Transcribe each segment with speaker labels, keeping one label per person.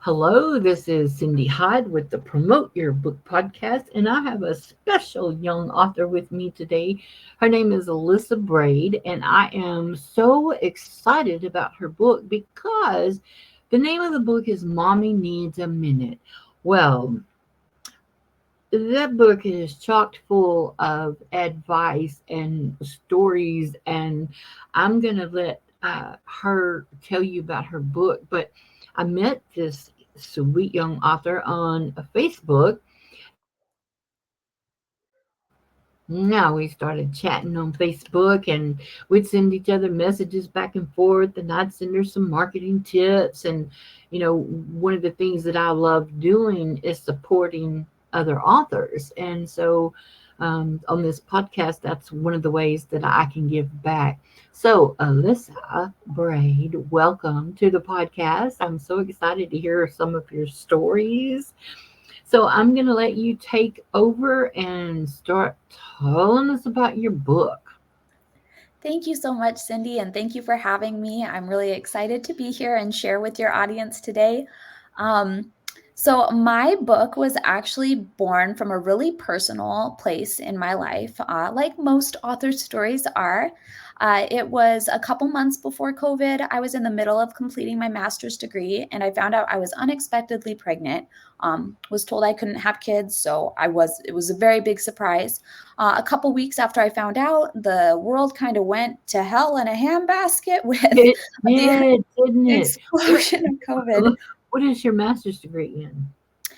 Speaker 1: Hello, this is Cindy Hyde with the Promote Your Book podcast, and I have a special young author with me today. Her name is Alyssa Brade, and I am so excited about her book because the name of the book is Mommy Needs a Minute. Well, that book is chock full of advice and stories, and I'm going to let her tell you about her book. But I met this sweet young author on Facebook. Now we started chatting on Facebook, and we'd send each other messages back and forth, and I'd send her some marketing tips. And, one of the things that I love doing is supporting other authors. And so on this podcast, that's one of the ways that I can give back. So, Alyssa Braid, welcome to the podcast. I'm so excited to hear some of your stories. So I'm going to let you take over and start telling us about your book.
Speaker 2: Thank you so much, Cindy, and thank you for having me. I'm really excited to be here and share with your audience today. Um, my book was actually born from a really personal place in my life, like most author stories are. It was a couple months before COVID. I was in the middle of completing my master's degree, and I found out I was unexpectedly pregnant. Was told I couldn't have kids, so it was a very big surprise. A couple weeks after I found out, the world kind of went to hell in a handbasket with
Speaker 1: It
Speaker 2: the
Speaker 1: did, didn't it?
Speaker 2: explosion of COVID.
Speaker 1: What is your master's degree in?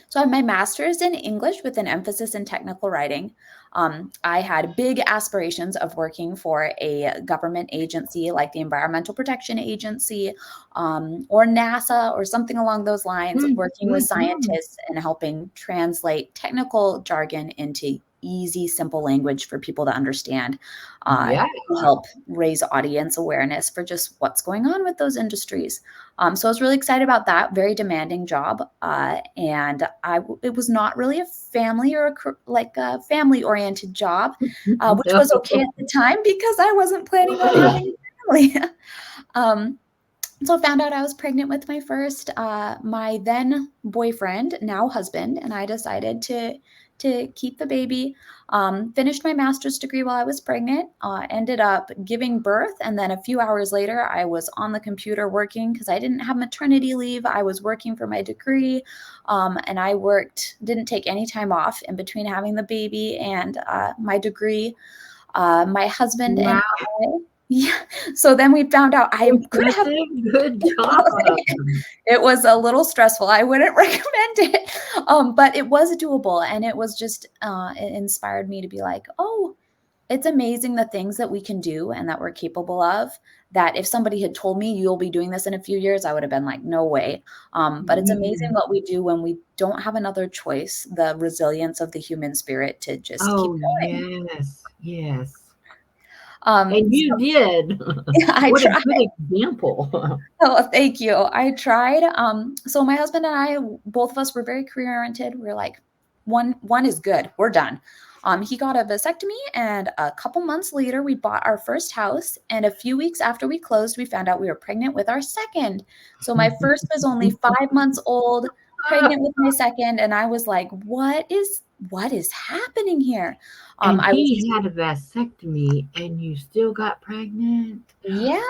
Speaker 2: So I have my master's in English with an emphasis in technical writing. I had big aspirations of working for a government agency like the Environmental Protection Agency or NASA or something along those lines, working with
Speaker 1: Mm-hmm.
Speaker 2: scientists and helping translate technical jargon into easy, simple language for people to understand,
Speaker 1: Yeah.
Speaker 2: to help raise audience awareness for just what's going on with those industries. So I was really excited about that. Very demanding job, and it was not really a family or like a family oriented job, which was okay at the time because I wasn't planning on having a family. um, so I found out I was pregnant with my first, my then boyfriend, now husband, and I decided to keep the baby. Finished my master's degree while I was pregnant, ended up giving birth, and then a few hours later, I was on the computer working because I didn't have maternity leave. I was working for my degree, and I didn't take any time off in between having the baby and my degree. My husband and
Speaker 1: Wow.
Speaker 2: I, yeah. So then we found out I could have.
Speaker 1: Impressive. Good job.
Speaker 2: It was a little stressful. I wouldn't recommend it, but it was doable, and it was just it inspired me to be like, oh, it's amazing the things that we can do and that we're capable of. That if somebody had told me you'll be doing this in a few years, I would have been like, no way. But it's amazing
Speaker 1: Mm.
Speaker 2: what we do when we don't have another choice. The resilience of the human spirit to just keep
Speaker 1: Oh,
Speaker 2: going.
Speaker 1: yes. Yes. And
Speaker 2: So
Speaker 1: you did.
Speaker 2: I
Speaker 1: What a
Speaker 2: tried.
Speaker 1: good example.
Speaker 2: Oh, thank you. I tried. So my husband and I, both of us were very career oriented. We are like, one is good. We're done. He got a vasectomy, and a couple months later, we bought our first house. And a few weeks after we closed, we found out we were pregnant with our second. So my first was only 5 months old, pregnant with my second, and I was like, what is happening here?
Speaker 1: And
Speaker 2: I was
Speaker 1: he had a vasectomy and you still got pregnant?
Speaker 2: Yeah.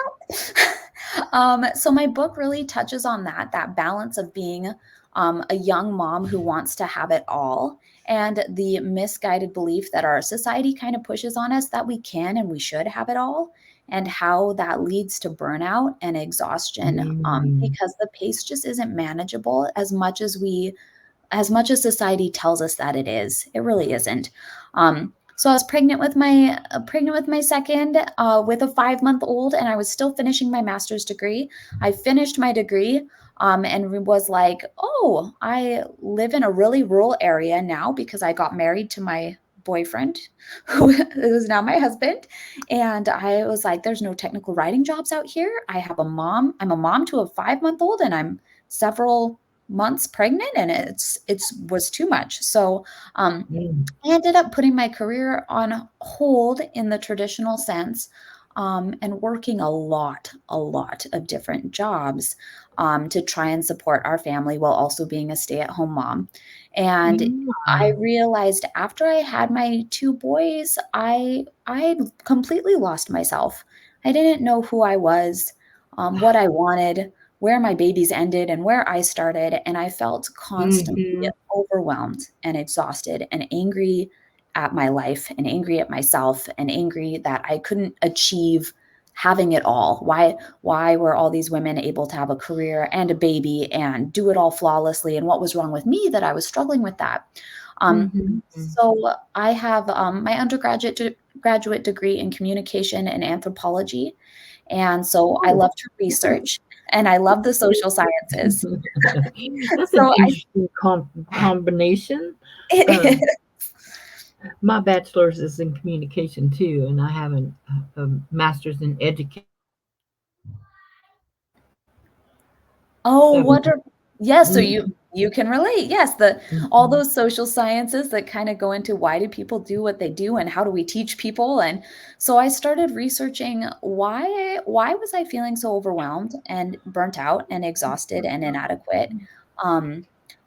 Speaker 2: So my book really touches on that balance of being a young mom who wants to have it all, and the misguided belief that our society kind of pushes on us that we can and we should have it all, and how that leads to burnout and exhaustion,
Speaker 1: Mm.
Speaker 2: because the pace just isn't manageable as much as society tells us that it is. It really isn't. So I was pregnant with my second, with a 5 month old, and I was still finishing my master's degree. I finished my degree, and was like, oh, I live in a really rural area now because I got married to my boyfriend, who is now my husband. And I was like, there's no technical writing jobs out here. I'm a mom to a 5 month old, and I'm several months pregnant, and it's was too much. So um
Speaker 1: Mm.
Speaker 2: I ended up putting my career on hold in the traditional sense, and working a lot of different jobs to try and support our family while also being a stay-at-home mom. And I
Speaker 1: Yeah.
Speaker 2: realized after I had my two boys, I completely lost myself. I didn't know who I was, what I wanted, where my babies ended and where I started, and I felt constantly
Speaker 1: Mm-hmm.
Speaker 2: overwhelmed and exhausted and angry at my life and angry at myself and angry that I couldn't achieve having it all. Why were all these women able to have a career and a baby and do it all flawlessly, and what was wrong with me that I was struggling with that? Um,
Speaker 1: Mm-hmm.
Speaker 2: so I have my graduate degree in communication and anthropology, and so I
Speaker 1: Oh.
Speaker 2: love to research and I love the social sciences.
Speaker 1: That's an
Speaker 2: So
Speaker 1: interesting combination. Um, my bachelor's is in communication too, and I have a master's in education.
Speaker 2: Oh,
Speaker 1: So,
Speaker 2: wonderful. Yes, so
Speaker 1: mm,
Speaker 2: you can relate. Yes, the all
Speaker 1: mhm.
Speaker 2: those social sciences that kind of go into why do people do what they do and how do we teach people? And so I started researching why was I feeling so overwhelmed and burnt out and exhausted and inadequate? Um,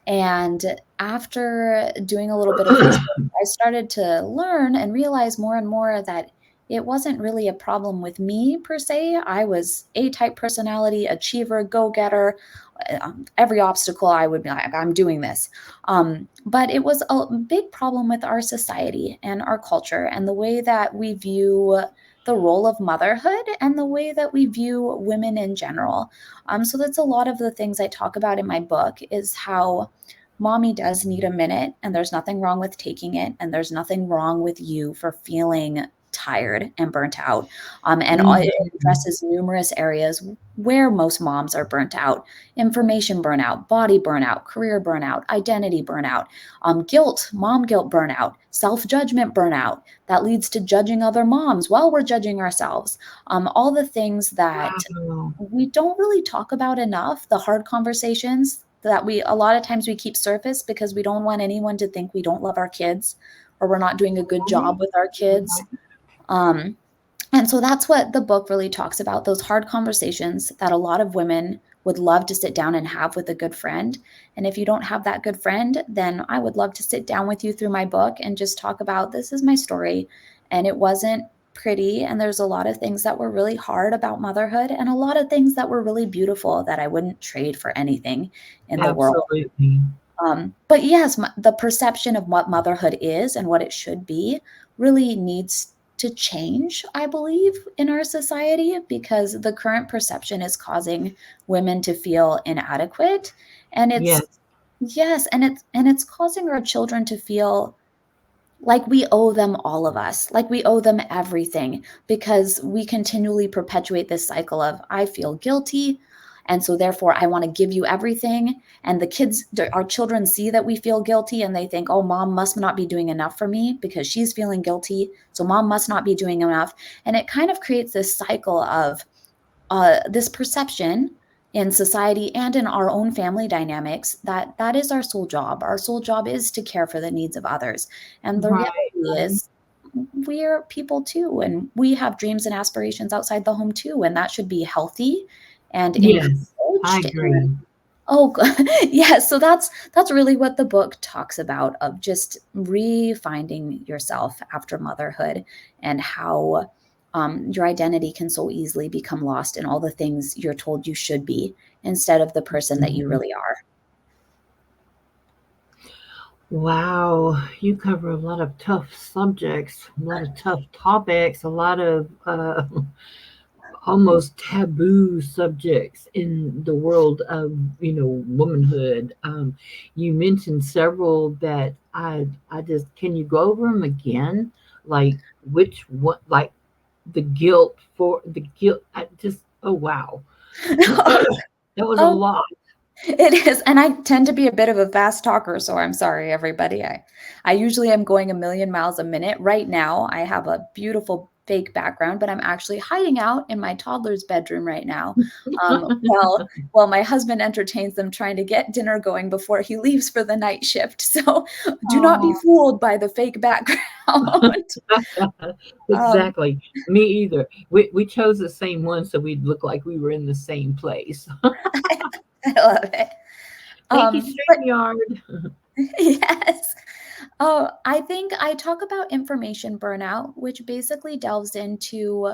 Speaker 2: and after doing a little bit of research, I started to learn and realize more and more that it wasn't really a problem with me per se. I was A-type personality, achiever, go-getter, every obstacle I would be like, I'm doing this. But it was a big problem with our society and our culture and the way that we view the role of motherhood and the way that we view women in general. So that's a lot of the things I talk about in my book is how mommy does need a minute and there's nothing wrong with taking it and there's nothing wrong with you for feeling tired and burnt out. It
Speaker 1: Mhm.
Speaker 2: addresses numerous areas where most moms are burnt out: information burnout, body burnout, career burnout, identity burnout, guilt, mom guilt burnout, self judgment burnout that leads to judging other moms while we're judging ourselves. All the things that
Speaker 1: Wow.
Speaker 2: we don't really talk about enough, the hard conversations that we a lot of times we keep surface because we don't want anyone to think we don't love our kids or we're not doing a good job
Speaker 1: Right?
Speaker 2: with our kids. Um, and so that's what the book really talks about, those hard conversations that a lot of women would love to sit down and have with a good friend. And if you don't have that good friend, then I would love to sit down with you through my book and just talk about this is my story. And it wasn't pretty. And there's a lot of things that were really hard about motherhood and a lot of things that were really beautiful that I wouldn't trade for anything in the world.
Speaker 1: Absolutely.
Speaker 2: But yes, the perception of what motherhood is and what it should be really needs to change, I believe, in our society because the current perception is causing women to feel inadequate. And
Speaker 1: Yes.
Speaker 2: it's yes, and it's causing our children to feel like we owe them all of us, like we owe them everything because we continually perpetuate this cycle of I feel guilty. And so therefore I want to give you everything. And our children see that we feel guilty and they think, oh, mom must not be doing enough for me because she's feeling guilty. So mom must not be doing enough. And it kind of creates this cycle of this perception in society and in our own family dynamics that that is our sole job. Our sole job is to care for the needs of others. And the
Speaker 1: Right.
Speaker 2: reality
Speaker 1: Right.
Speaker 2: is we're people too, and we have dreams and aspirations outside the home too, and that should be healthy and
Speaker 1: Yes. I
Speaker 2: encouraged.
Speaker 1: agree.
Speaker 2: Oh, yeah. So that's really what the book talks about of just refinding yourself after motherhood and how your identity can so easily become lost in all the things you're told you should be instead of the person that you
Speaker 1: Mhm.
Speaker 2: really are.
Speaker 1: Wow, you cover a lot of tough subjects, a lot of tough topics, a lot of almost taboo subjects in the world of womanhood. You mentioned several that I just can you go over them again? Like which one? Like the guilt. I just oh wow, that was a
Speaker 2: Oh,
Speaker 1: lot.
Speaker 2: it is, and I tend to be a bit of a fast talker, so I'm sorry, everybody. I usually am going a million miles a minute. Right now, I have a beautiful fake background, but I'm actually hiding out in my toddler's bedroom right now, while my husband entertains them trying to get dinner going before he leaves for the night shift. So do not be
Speaker 1: Oh,
Speaker 2: fooled by the fake background. um,
Speaker 1: exactly. Me either. We chose the same one so we'd look like we were in the same place.
Speaker 2: I love it.
Speaker 1: Thank you,
Speaker 2: But
Speaker 1: StreamYard.
Speaker 2: yes. Oh, I think I talk about information burnout, which basically delves into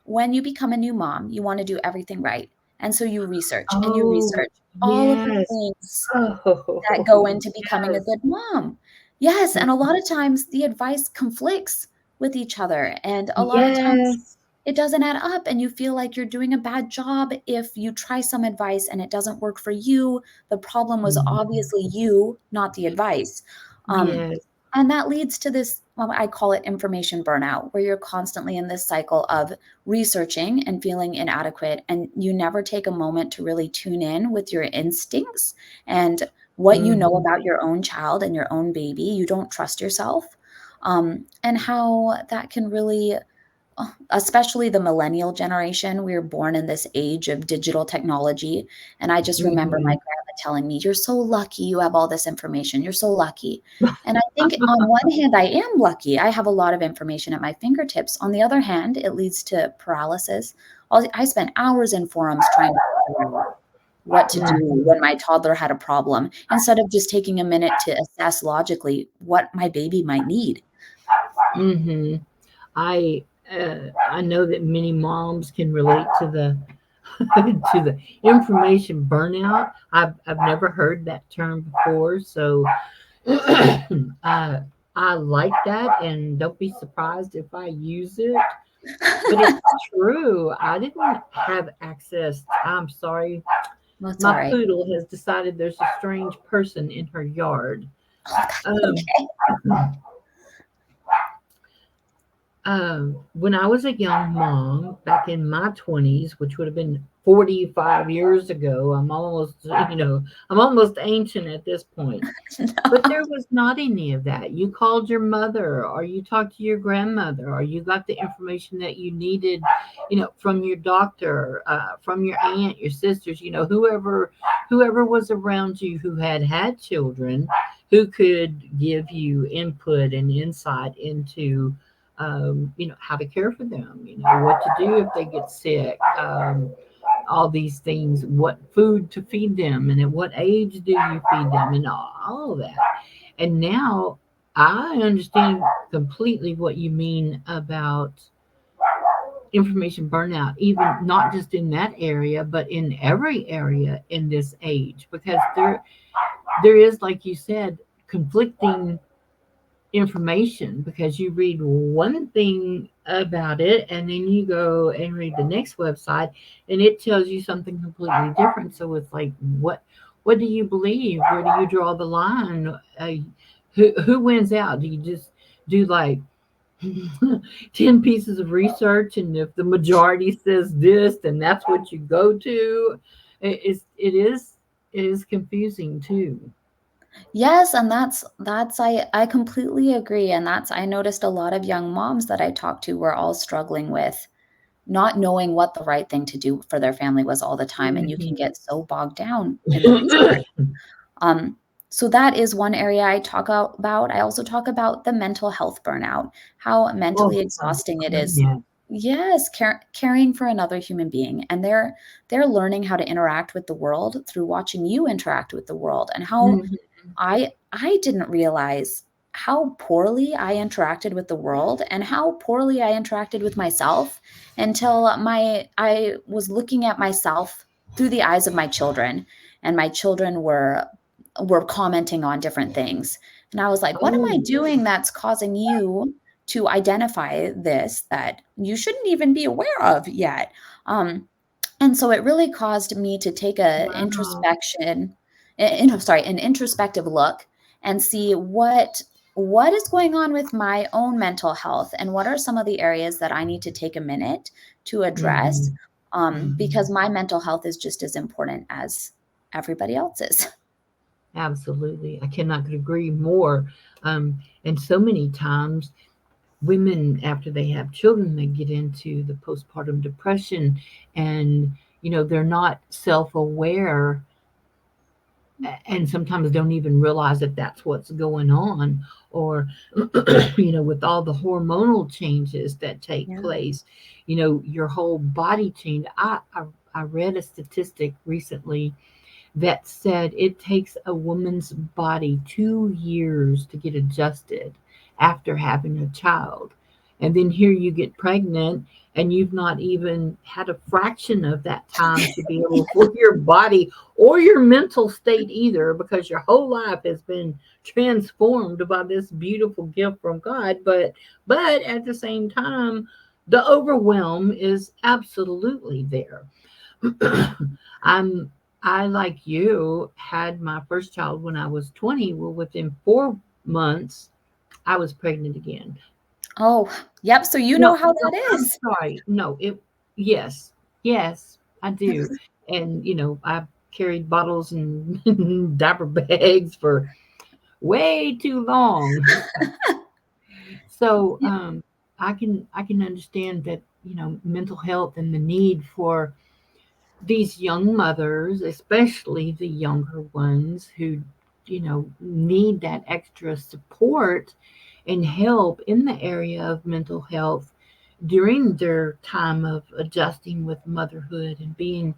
Speaker 2: when you become a new mom, you want to do everything right. And so you research and you
Speaker 1: Oh,
Speaker 2: research all of the
Speaker 1: yes.
Speaker 2: things that
Speaker 1: Oh,
Speaker 2: go into becoming a
Speaker 1: yes.
Speaker 2: good mom. Yes, and a lot of times the advice conflicts with each other. And a lot of times
Speaker 1: Yes.
Speaker 2: it doesn't add up, and you feel like you're doing a bad job if you try some advice and it doesn't work for you. The problem was
Speaker 1: Mhm.
Speaker 2: obviously you, not the advice. Um,
Speaker 1: Yes.
Speaker 2: and that leads to this, well, I call it information burnout, where you're constantly in this cycle of researching and feeling inadequate, and you never take a moment to really tune in with your instincts and what you know
Speaker 1: Mhm.
Speaker 2: about your own child and your own baby. You don't trust yourself, and how that can really, especially the millennial generation, we were born in this age of digital technology. And I just remember my
Speaker 1: Mhm.
Speaker 2: grandma telling me, "You're so lucky you have all this information. You're so lucky." And I think on one hand, I am lucky. I have a lot of information at my fingertips. On the other hand, it leads to paralysis. I spent hours in forums trying to figure out what to do
Speaker 1: Mhm.
Speaker 2: when my toddler had a problem, instead of just taking a minute to assess logically what my baby might need.
Speaker 1: Mhm. I know that many moms can relate to the to the information burnout. I've never heard that term before, so I like that, and don't be surprised if I use it. But it's true. I didn't have access. I'm sorry.
Speaker 2: That's all
Speaker 1: My
Speaker 2: right.
Speaker 1: poodle has decided there's a strange person in her yard.
Speaker 2: Oh, that's
Speaker 1: Um,
Speaker 2: okay.
Speaker 1: when I was a young mom back in my 20s, which would have been 45 years ago, I'm almost ancient at this point. But there was not any of that. You called your mother, or you talked to your grandmother, or you got the information that you needed, from your doctor, from your aunt, your sisters, whoever was around you who had children, who could give you input and insight into, how to care for them, what to do if they get sick, all these things, what food to feed them, and at what age do you feed them, and all of that. And now I understand completely what you mean about information burnout, even not just in that area, but in every area in this age, because there is, like you said, conflicting information, because you read one thing about it and then you go and read the next website and it tells you something completely different. So it's like, what do you believe? Where do you draw the line? Who wins out? Do you just do like 10 pieces of research, and if the majority says this, then that's what you go to? It is confusing too.
Speaker 2: Yes, and that's I completely agree, and that's I noticed a lot of young moms that I talked to were all struggling with not knowing what the right thing to do for their family was all the time, and you can
Speaker 1: Mhm.
Speaker 2: get so bogged down in the research. Um, so that is one area I talk about. I also talk about the mental health burnout, how mentally
Speaker 1: Oh,
Speaker 2: exhausting it is.
Speaker 1: yeah.
Speaker 2: Yes, caring for another human being, and they're learning how to interact with the world through watching you interact with the world, and how
Speaker 1: Mhm.
Speaker 2: I didn't realize how poorly I interacted with the world and how poorly I interacted with myself until my I was looking at myself through the eyes of my children, and my children were commenting on different things. And I was like, what am I
Speaker 1: Oh,
Speaker 2: doing that's causing you to identify this that you shouldn't even be aware of yet? Um, and so it really caused me to take a
Speaker 1: wow.
Speaker 2: introspection, an introspective look and see what is going on with my own mental health and what are some of the areas that I need to take a minute to address,
Speaker 1: Mhm. Mhm.
Speaker 2: because my mental health is just as important as everybody else's.
Speaker 1: Absolutely. I cannot agree more. And so many times women, after they have children, they get into the postpartum depression, and they're not self-aware, and sometimes don't even realize that that's what's going on, or with all the hormonal changes that take
Speaker 2: Yeah.
Speaker 1: place, your whole body change. I read a statistic recently that said it takes a woman's body 2 years to get adjusted after having a child. And then here you get pregnant, and you've not even had a fraction of that time to be able for your body or your mental state either, because your whole life has been transformed by this beautiful gift from God. But at the same time, the overwhelm is absolutely there. I'm I, like you, had my first child when I was 20. Well, within 4 months, I was pregnant again.
Speaker 2: Oh, yep. So you know
Speaker 1: No,
Speaker 2: how
Speaker 1: no,
Speaker 2: that
Speaker 1: I'm
Speaker 2: is.
Speaker 1: sorry. No, yes, yes, I do. And, I carried bottles and diaper bags for way too long. So, I can understand that, mental health and the need for these young mothers, especially the younger ones who, need that extra support and help in the area of mental health during their time of adjusting with motherhood and being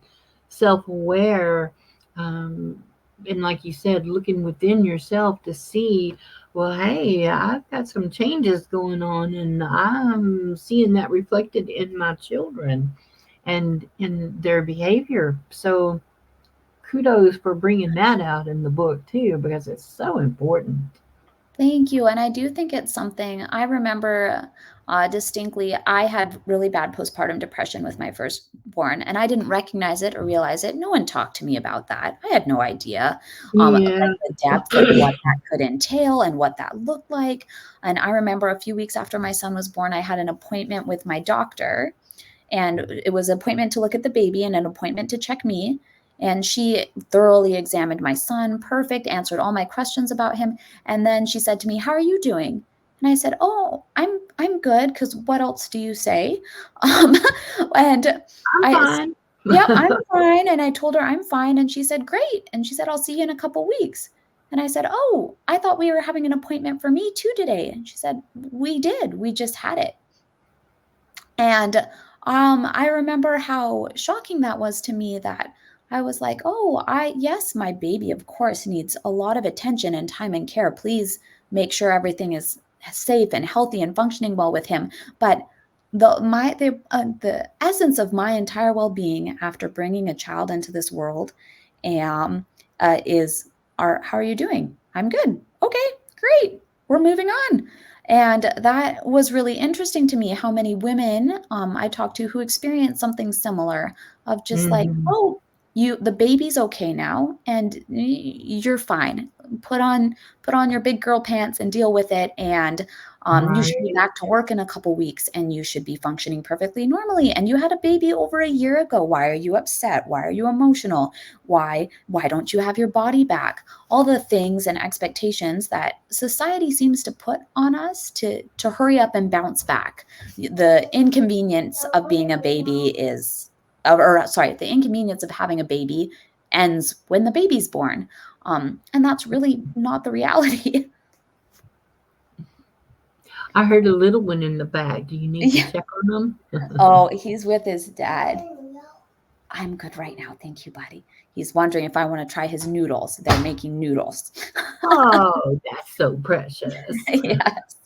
Speaker 1: self aware. Um, and like you said, looking within yourself to see, well, hey, I've got some changes going on, and I'm seeing that reflected in my children and in their behavior. So kudos for bringing that out in the book too, because it's so important.
Speaker 2: Thank you. And I do think it's something I remember distinctly. I had really bad postpartum depression with my firstborn, and I didn't recognize it or realize it. No one talked to me about that. I had no idea,
Speaker 1: Yeah.
Speaker 2: like the depth of what that could entail and what that looked like. And I remember a few weeks after my son was born, I had an appointment with my doctor, and it was an appointment to look at the baby and an appointment to check me. And she thoroughly examined my son, perfect, answered all my questions about him. And then she said to me, "How are you doing?" And I said, "Oh, I'm good, because what else do you say?" Um, and
Speaker 1: I'm
Speaker 2: I,
Speaker 1: fine.
Speaker 2: yep, I'm fine. And I told her I'm fine. And she said, "Great." And she said, "I'll see you in a couple weeks." And I said, "Oh, I thought we were having an appointment for me too today." And she said, "We did. We just had it." And I remember how shocking that was to me, that I was like, "Oh, yes, my baby, of course, needs a lot of attention and time and care. Please make sure everything is safe and healthy and functioning well with him." But the essence of my entire well-being after bringing a child into this world, um, is, how are you doing? I'm good. Okay, great. We're moving on. And that was really interesting to me, how many women I talked to who experienced something similar, of just like,
Speaker 1: Hmm.
Speaker 2: "Oh, the baby's okay now, and you're fine. Put on put on your big girl pants and deal with it, and you should be
Speaker 1: Right.
Speaker 2: back to work in a couple weeks, and you should be functioning perfectly normally. And you had a baby over a year ago. Why are you upset? Why are you emotional? Why don't you have your body back?" All the things and expectations that society seems to put on us to hurry up and bounce back. The inconvenience of being a baby is, or sorry, the inconvenience of having a baby ends when the baby's born. And that's really not the reality.
Speaker 1: I heard a little one in the back. Do you need to
Speaker 2: Yeah.
Speaker 1: check on them?
Speaker 2: Oh, he's with his dad. "I'm good right now. Thank you, buddy." He's wondering if I want to try his noodles. They're making noodles.
Speaker 1: Oh, that's so precious.
Speaker 2: Yes.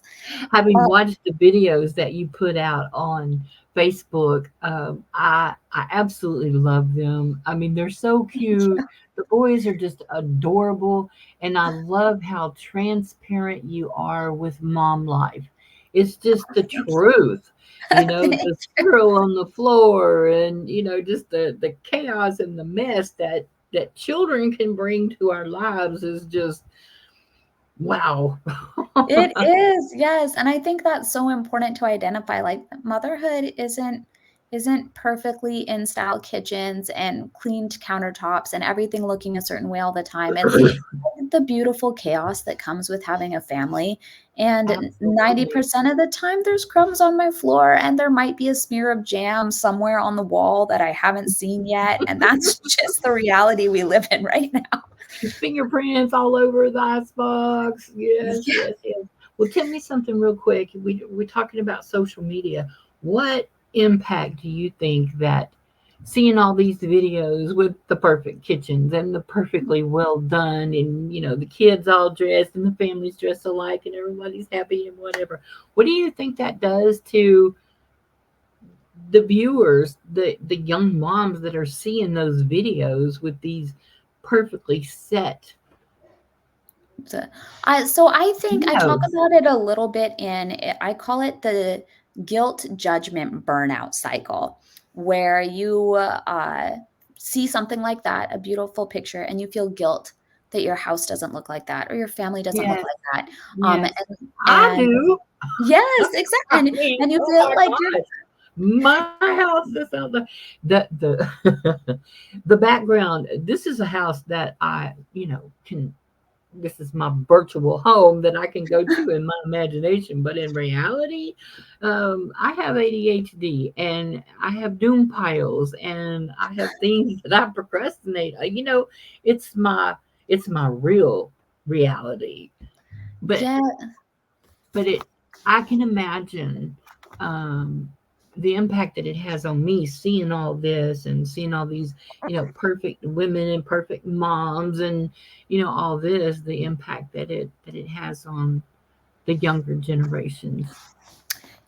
Speaker 1: Having
Speaker 2: Uh,
Speaker 1: watched the videos that you put out on Facebook, I absolutely love them. I mean, they're so cute. The boys are just adorable, and I love how transparent you are with mom life. It's just the
Speaker 2: thank you.
Speaker 1: truth,
Speaker 2: Thank
Speaker 1: the swirl on the floor, and just the chaos and the mess that children can bring to our lives is just wow.
Speaker 2: It is, yes, and I think that's so important to identify, like, motherhood isn't perfectly in style kitchens and cleaned countertops and everything looking a certain way all the time. the beautiful chaos that comes with having a family. And
Speaker 1: Absolutely.
Speaker 2: 90% of the time, there's crumbs on my floor, and there might be a smear of jam somewhere on the wall that I haven't seen yet. And that's just the reality we live in right now.
Speaker 1: Fingerprints all over the icebox. Yes,
Speaker 2: Yeah.
Speaker 1: yes, yes. Well, tell me something real quick. We're talking about social media. What impact do you think that seeing all these videos with the perfect kitchens and the perfectly well done, and the kids all dressed and the families dressed alike and everybody's happy and whatever, what do you think that does to the viewers, the young moms that are seeing those videos with these perfectly set
Speaker 2: So I think I talk
Speaker 1: videos?
Speaker 2: about it a little bit I call it the guilt judgment burnout cycle, where you see something like that, a beautiful picture, and you feel guilt that your house doesn't look like that or your family doesn't look
Speaker 1: Yes,
Speaker 2: like that. Um,
Speaker 1: yes,
Speaker 2: and,
Speaker 1: I
Speaker 2: and
Speaker 1: do.
Speaker 2: yes, exactly.
Speaker 1: I
Speaker 2: And,
Speaker 1: mean,
Speaker 2: and you
Speaker 1: oh
Speaker 2: feel
Speaker 1: my
Speaker 2: like you're
Speaker 1: gosh, my house is on the the background. This is a house that I can. This is my virtual home that I can go to in my imagination, but in reality, I have ADHD and I have doom piles and I have things that I procrastinate. It's my real reality, but
Speaker 2: yeah.
Speaker 1: it I can imagine um, the impact that it has on me seeing all this and seeing all these perfect women and perfect moms and all this, the impact that it has on the younger generations.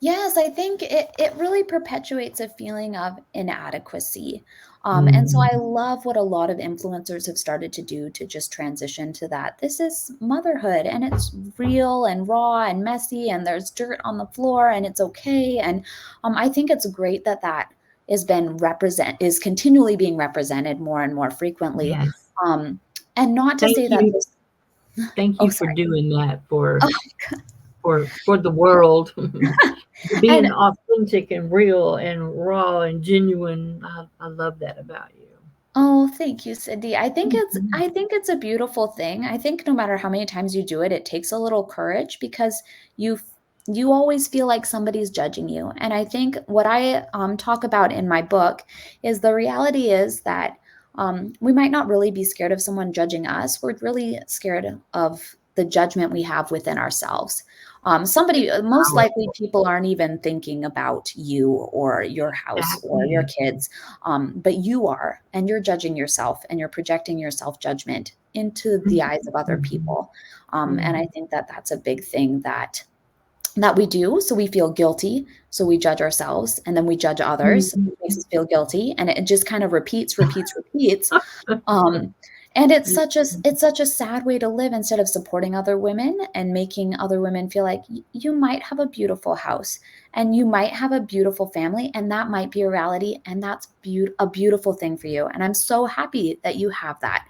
Speaker 2: Yes, I think it really perpetuates a feeling of inadequacy. And so I
Speaker 1: Mhm.
Speaker 2: love what a lot of influencers have started to do to just transition to that. This is motherhood, and it's real and raw and messy, and there's dirt on the floor, and it's okay. And I think it's great that that is continually being represented more and more frequently.
Speaker 1: Yes,
Speaker 2: Um, and not to
Speaker 1: thank
Speaker 2: say that
Speaker 1: you,
Speaker 2: this,
Speaker 1: thank
Speaker 2: oh,
Speaker 1: you for
Speaker 2: sorry.
Speaker 1: doing that for
Speaker 2: Oh,
Speaker 1: for the world. Being
Speaker 2: and
Speaker 1: authentic and real and raw and genuine. I love that about you.
Speaker 2: Oh, thank you, Cindy.
Speaker 1: Mhm.
Speaker 2: I think it's a beautiful thing. I think no matter how many times you do it, it takes a little courage because you f- you always feel like somebody's judging you. And I think what I talk about in my book is the reality is that we might not really be scared of someone judging us. We're really scared of the judgment we have within ourselves. Most likely,
Speaker 1: Powerful.
Speaker 2: people aren't even thinking about you or your house or your
Speaker 1: Exactly.
Speaker 2: kids, but you are, and you're judging yourself and you're projecting your self judgment into the
Speaker 1: Mhm,
Speaker 2: eyes of other
Speaker 1: mhm,
Speaker 2: people. And I
Speaker 1: mhm,
Speaker 2: think that that's a big thing that we do. So we feel guilty. So we judge ourselves and then we judge others.
Speaker 1: mhm.
Speaker 2: It makes us feel guilty. And it just kind of repeats. Um, and it's such a sad way to live instead of supporting other women and making other women feel like you might have a beautiful house and you might have a beautiful family and that might be a reality and that's a beautiful thing for you. And I'm so happy that you have that.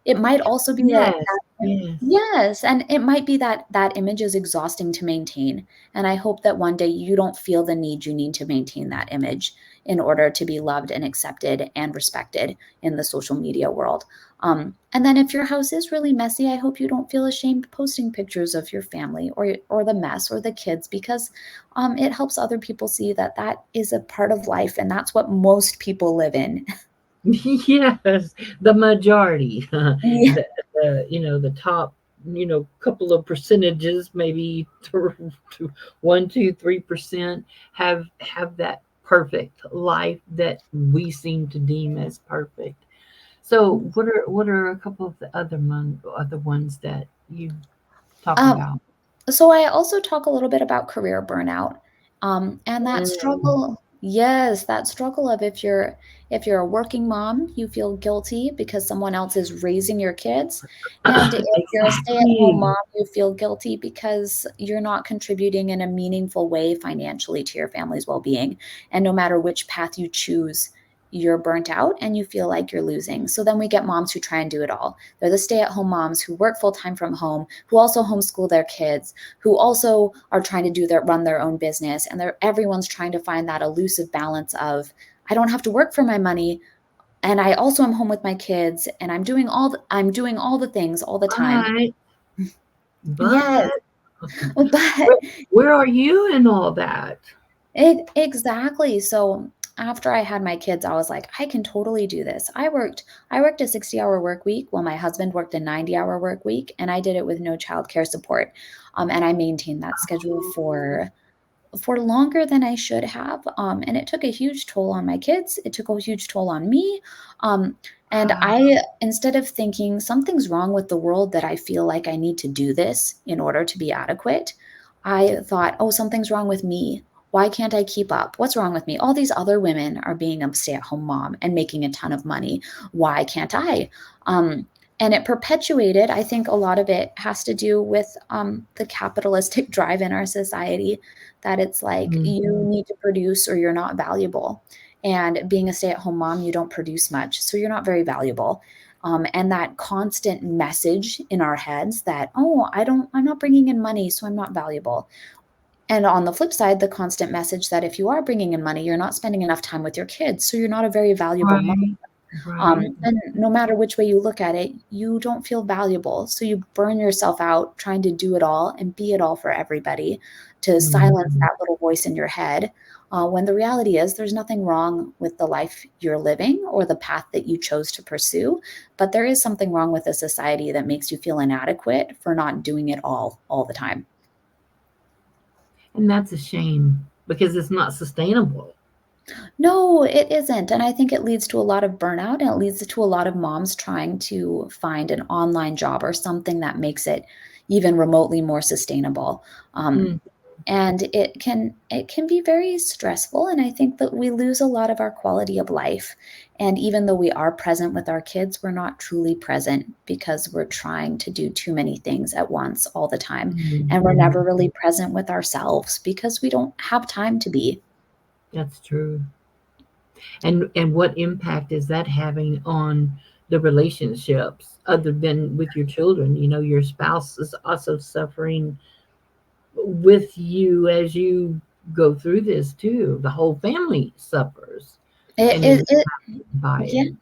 Speaker 2: It might also be
Speaker 1: Yes, yes.
Speaker 2: yes, and it might be that that image is exhausting to maintain. And I hope that one day you don't feel the need you need to maintain that image in order to be loved and accepted and respected in the social media world. And then if your house is really messy, I hope you don't feel ashamed posting pictures of your family or the mess or the kids because it helps other people see that that is a part of life and that's what most people live in.
Speaker 1: Yes, the majority,
Speaker 2: Yeah.
Speaker 1: the top, couple of percentages, maybe 1, 2, 3% have that perfect life that we seem to deem as perfect. So, what are a couple of the other ones that you talk
Speaker 2: Um,
Speaker 1: about?
Speaker 2: So I also talk a little bit about career burnout. And that
Speaker 1: Mm.
Speaker 2: struggle, yes, that struggle of if you're a working mom, you feel guilty because someone else is raising your kids. And if you're a stay-at-home
Speaker 1: Exactly.
Speaker 2: mom, you feel guilty because you're not contributing in a meaningful way financially to your family's well-being. And no matter which path you choose, you're burnt out and you feel like you're losing. So then we get moms who try and do it all. They're the stay-at-home moms who work full-time from home, who also homeschool their kids, who also are trying to run their own business, and everyone's trying to find that elusive balance of I don't have to work for my money, And I also am home with my kids, and I'm doing all the things all the time.
Speaker 1: Right.
Speaker 2: Yes,
Speaker 1: But
Speaker 2: but
Speaker 1: where, where are you in all that?
Speaker 2: exactly. So after I had my kids, I was like, I can totally do this. I worked a 60-hour work week while my husband worked a 90-hour work week, and I did it with no childcare support. And I maintained that schedule for longer than I should have. And it took a huge toll on my kids. It took a huge toll on me. Um, and I, instead of thinking something's wrong with the world that I feel like I need to do this in order to be adequate, I thought, oh, something's wrong with me. Why can't I keep up? What's wrong with me? All these other women are being a stay at home mom and making a ton of money. Why can't I? Um, and it perpetuated, I think a lot of it has to do with the capitalistic drive in our society, that it's like you
Speaker 1: Mhm.
Speaker 2: need to produce or you're not valuable. And being a stay at home mom, you don't produce much, so you're not very valuable. And that constant message in our heads that, oh, I'm not bringing in money, so I'm not valuable. And on the flip side, the constant message that if you are bringing in money, you're not spending enough time with your kids, so you're not a very valuable mom.
Speaker 1: Right. Right.
Speaker 2: And no matter which way you look at it, you don't feel valuable. So you burn yourself out trying to do it all and be it all for everybody to silence
Speaker 1: Mhm.
Speaker 2: that little voice in your head. When the reality is, there's nothing wrong with the life you're living or the path that you chose to pursue, but there is something wrong with a society that makes you feel inadequate for not doing it all the time.
Speaker 1: And that's a shame because it's not sustainable.
Speaker 2: No, it isn't. And I think it leads to a lot of burnout, and it leads to a lot of moms trying to find an online job or something that makes it even remotely more sustainable. Um,
Speaker 1: Mm.
Speaker 2: and it can be very stressful. And I think that we lose a lot of our quality of life. And even though we are present with our kids, we're not truly present because we're trying to do too many things at once all the time. And we're
Speaker 1: Mhm.
Speaker 2: never really present with ourselves because we don't have time to be.
Speaker 1: That's true. And what impact is that having on the relationships other than with your children? You know, your spouse is also suffering with you as you go through this too. The whole family suffers
Speaker 2: It,
Speaker 1: and
Speaker 2: it,
Speaker 1: is
Speaker 2: it
Speaker 1: by
Speaker 2: yeah.
Speaker 1: it.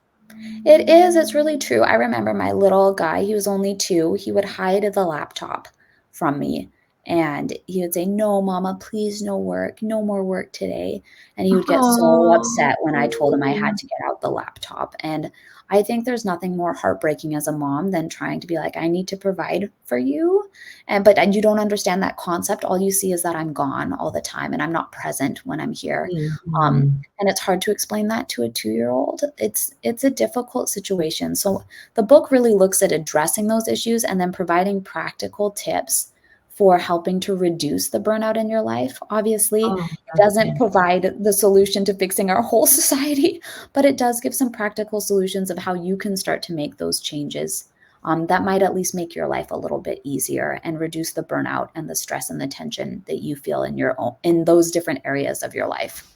Speaker 2: It is, it's really true. I remember my little guy, he was only 2, he would hide the laptop from me, and he would say, "No, mama, please, no work, no more work today." And he would get so upset when I told him I
Speaker 1: Oh.
Speaker 2: had to get out the laptop, and I think there's nothing more heartbreaking as a mom than trying to be like, "I need to provide for you," and you don't understand that concept. All you see is that I'm gone all the time, and I'm not present when I'm here. Um,
Speaker 1: Mhm.
Speaker 2: and it's hard to explain that to a 2-year-old. It's a difficult situation. So the book really looks at addressing those issues and then providing practical tips for helping to reduce the burnout in your life. Obviously,
Speaker 1: Oh,
Speaker 2: it
Speaker 1: that's
Speaker 2: doesn't
Speaker 1: fantastic.
Speaker 2: provide the solution to fixing our whole society, but it does give some practical solutions of how you can start to make those changes. That might at least make your life a little bit easier and reduce the burnout and the stress and the tension that you feel in those different areas of your life.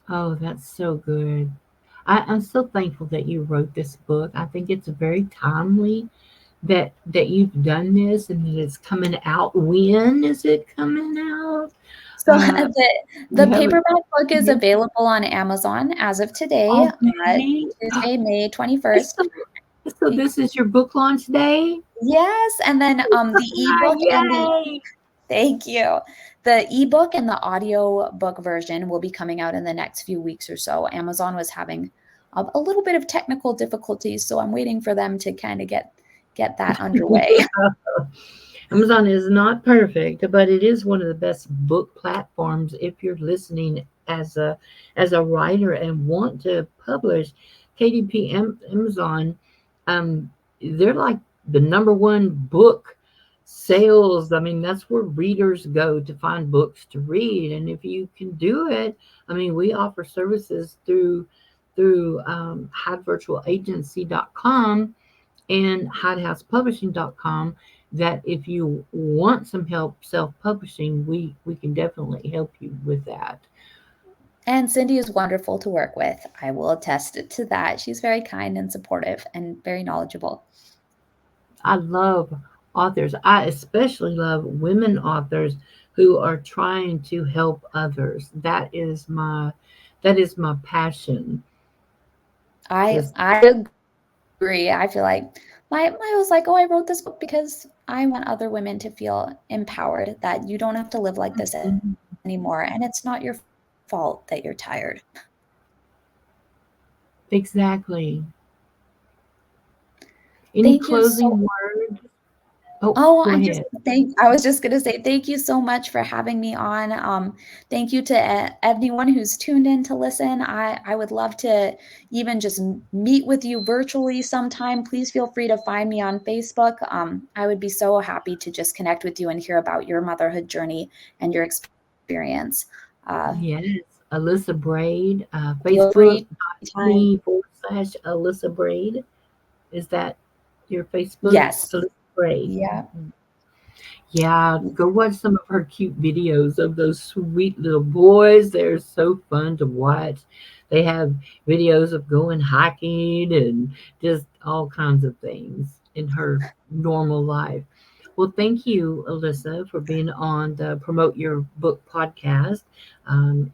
Speaker 1: Oh, that's so good. I'm so thankful that you wrote this book. I think it's very timely that you've done this and that it's coming out. When is it coming out?
Speaker 2: So
Speaker 1: Uh,
Speaker 2: the
Speaker 1: you haven't.
Speaker 2: paperback book is available on Amazon as of today,
Speaker 1: Okay.
Speaker 2: Tuesday, May 21st.
Speaker 1: So, so this is your book launch day?
Speaker 2: Yes, and then the ebook and the
Speaker 1: Yay!
Speaker 2: thank you. The ebook and the audio book version will be coming out in the next few weeks or so. Amazon was having a little bit of technical difficulties, so I'm waiting for them to kind of get that underway.
Speaker 1: Amazon is not perfect, but it is one of the best book platforms if you're listening as a writer and want to publish. Amazon, um, they're like the number one book sales. I mean, that's where readers go to find books to read, and if you can do it, I mean, we offer services through hydevirtualagency.com and hidehousepublishing.com that if you want some help self-publishing, we can definitely help you with that.
Speaker 2: And Cindy is wonderful to work with. I will attest to that. She's very kind and supportive and very knowledgeable.
Speaker 1: I love authors. I especially love women authors who are trying to help others. That is my passion.
Speaker 2: I agree. I feel like I was like, oh, I wrote this book because I want other women to feel empowered, that you don't have to live like this
Speaker 1: Mhm.
Speaker 2: anymore, and it's not your fault that you're tired.
Speaker 1: Exactly. Any
Speaker 2: Thank you so.
Speaker 1: closing words? Oh,
Speaker 2: Oh,
Speaker 1: go ahead.
Speaker 2: I was just gonna say thank you so much for having me on. Thank you to anyone who's tuned in to listen. I would love to even just meet with you virtually sometime. Please feel free to find me on Facebook. I would be so happy to just connect with you and hear about your motherhood journey and your experience.
Speaker 1: Yes. Alyssa Brade,
Speaker 2: Feel free anytime.
Speaker 1: Facebook.com/Alyssa Brade. Is that your Facebook?
Speaker 2: Yes.
Speaker 1: Alyssa Brade.
Speaker 2: Yeah.
Speaker 1: Yeah, go watch some of her cute videos of those sweet little boys. They're so fun to watch. They have videos of going hiking and just all kinds of things in her normal life. Well, thank you, Alyssa, for being on the Promote Your Book podcast.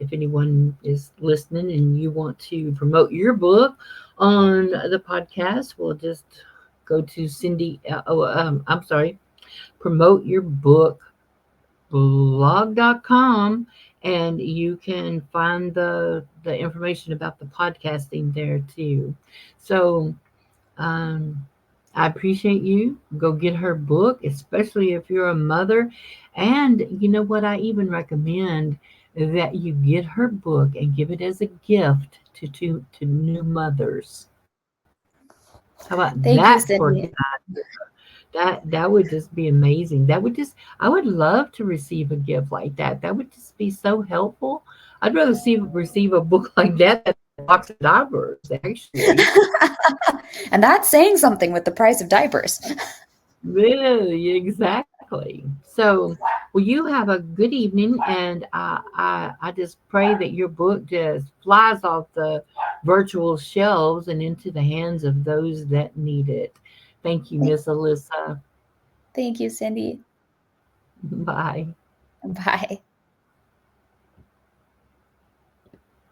Speaker 1: If anyone is listening and you want to promote your book on the podcast, we'll just go to Cindy. I'm sorry, promote your book blog.com, and you can find the information about the podcasting there too. So um, I appreciate you. Go get her book, especially if you're a mother. And you know what? I even recommend that you get her book and give it as a gift to new mothers. How about that
Speaker 2: Thank you,
Speaker 1: for a good
Speaker 2: Cindy.
Speaker 1: idea? That would just be amazing. That would just I would love to receive a gift like that. That would just be so helpful. I'd rather receive a book like that than a box of diapers, actually.
Speaker 2: And that's saying something with the price of diapers.
Speaker 1: Really, exactly. So, well, you have a good evening, and I just pray that your book just flies off the virtual shelves and into the hands of those that need it. Thank you, Miss Alyssa.
Speaker 2: Thank you, Cindy.
Speaker 1: Bye.
Speaker 2: Bye.